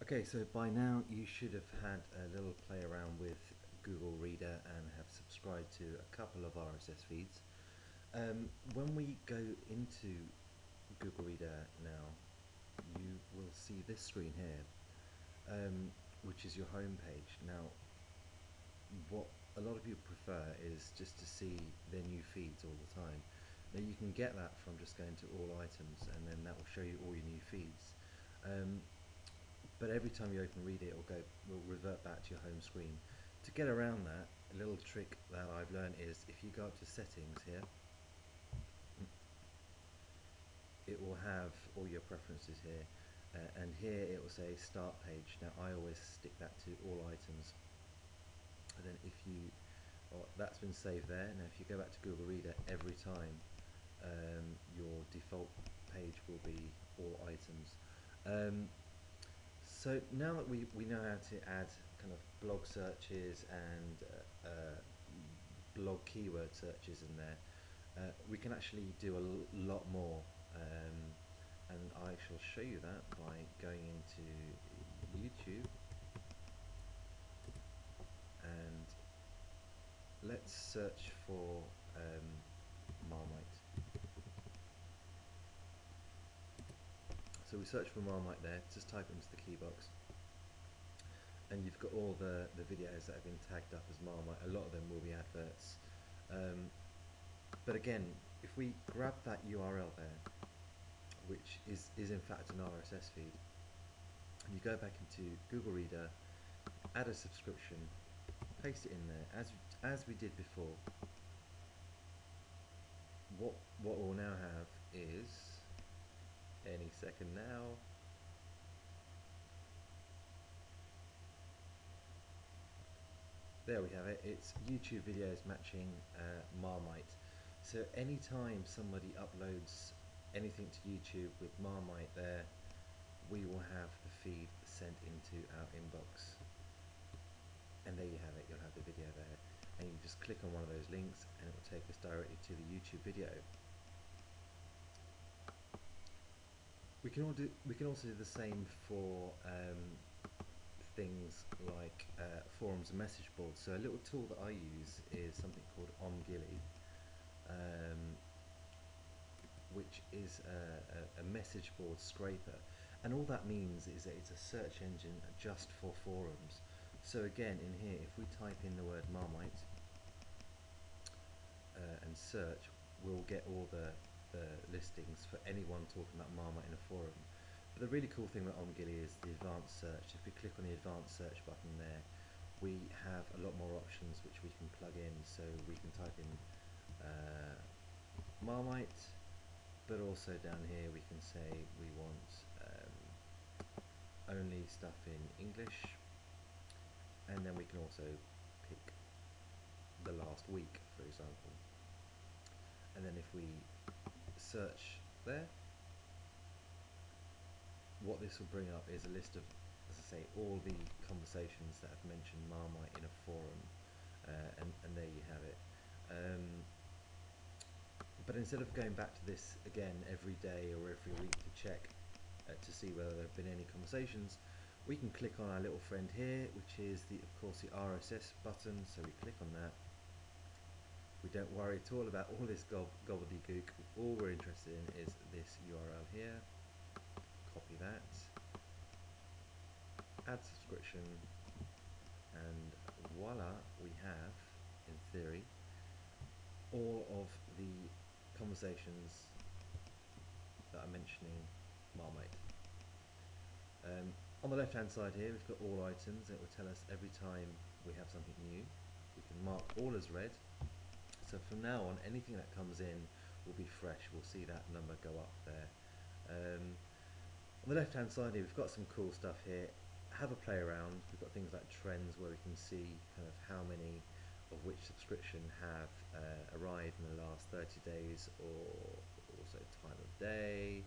Okay, so by now you should have had a little play around with Google Reader and have subscribed to a couple of RSS feeds. When we go into Google Reader now, you will see this screen here, which is your home page. Now, what a lot of people prefer is just to see their new feeds all the time. Now you can get that from just going to all items, and then that will show you all your new feeds. But every time you open Read It, will revert back to your home screen. To get around that, a little trick that I've learned is if you go up to settings here, it will have all your preferences here, and here it will say start page. Now I always stick that to all items, and then if you, well, that's been saved there. Now if you go back to Google Reader, every time your default page will be all items. So now that we know how to add kind of blog searches and blog keyword searches in there, we can actually do a lot more, and I shall show you that by going into YouTube, and let's search for Marmite. So we search for Marmite there, just type into the key box, and you've got all the videos that have been tagged up as Marmite. A lot of them will be adverts. But again, if we grab that URL there, which is in fact an RSS feed, and you go back into Google Reader, add a subscription, paste it in there, as we did before, what we'll now have is, any second now, there we have it. It's YouTube videos matching Marmite. So anytime somebody uploads anything to YouTube with Marmite there, we will have the feed sent into our inbox. And there you have it, you'll have the video there. And you just click on one of those links and it will take us directly to the YouTube video. We can also do the same for things like forums and message boards. So a little tool that I use is something called Omgilly, which is a message board scraper, and all that means is that it's a search engine just for forums. So again, in here, if we type in the word Marmite and search, we'll get all the listings for anyone talking about Marmite in a forum. But the really cool thing with Omgilly is the advanced search. If we click on the advanced search button there, we have a lot more options which we can plug in. So we can type in Marmite, but also down here we can say we want only stuff in English, and then we can also pick the last week, for example. And then if we search there, what this will bring up is a list of, as I say, all the conversations that have mentioned Marmite in a forum, and there you have it. But instead of going back to this again every day or every week to check to see whether there have been any conversations, we can click on our little friend here, which is of course the RSS button. So we click on that. We don't worry at all about all this gobbledygook. All we're interested in is this URL here. Copy that, add subscription, and voila, we have, in theory, all of the conversations that are mentioning Marmite. On the left hand side here, we've got all items. It will tell us every time we have something new. We can mark all as read. So from now on, anything that comes in will be fresh. We'll see that number go up there. On the left hand side here, we've got some cool stuff here. Have a play around. We've got things like trends where we can see kind of how many of which subscription have arrived in the last 30 days, or also time of day,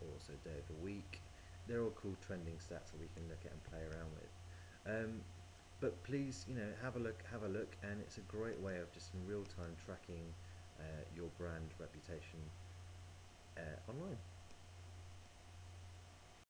or also day of the week. They're all cool trending stats that we can look at and play around with. But please, have a look, and it's a great way of just in real time tracking your brand reputation online.